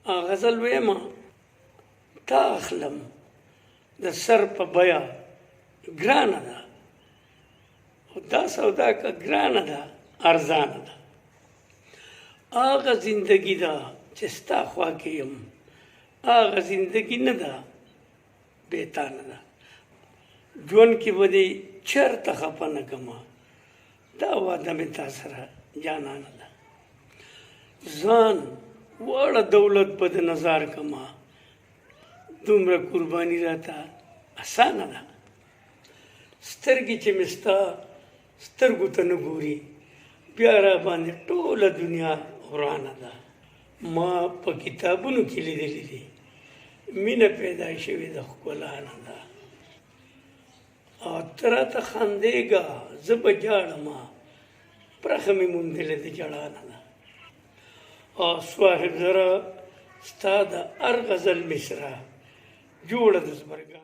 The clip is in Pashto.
غزل ویمه تا اخلم د سر په بیه ګرانه ده، خو دا سودا که ګرانه ده ارزانه ده. هغه زندګي ده چې ستا خوا کې یم، هغه زندګي نه ده بېتانه ده. ژوند کې به دې چېرته خفه نه کړمه، دا واده مې تا سره جانانه ده. ځان واړه دولت به د نظار کړمه، دومره قرباني راته اسانه ده. سترګې چې مې ستا سترګو ته نه ګوري، بیا را باندې ټوله دنیا ورانه ده. ما په کتابونو کې لیدلې دي مینه پیدا شوې د ښکلا نه ده. او ته راته خندېږه زه به ژاړمه، پرخه مې موندلې د ژړا نه ده. او صاحب زره ستا د هر غزل مصره جوړه د زبرګا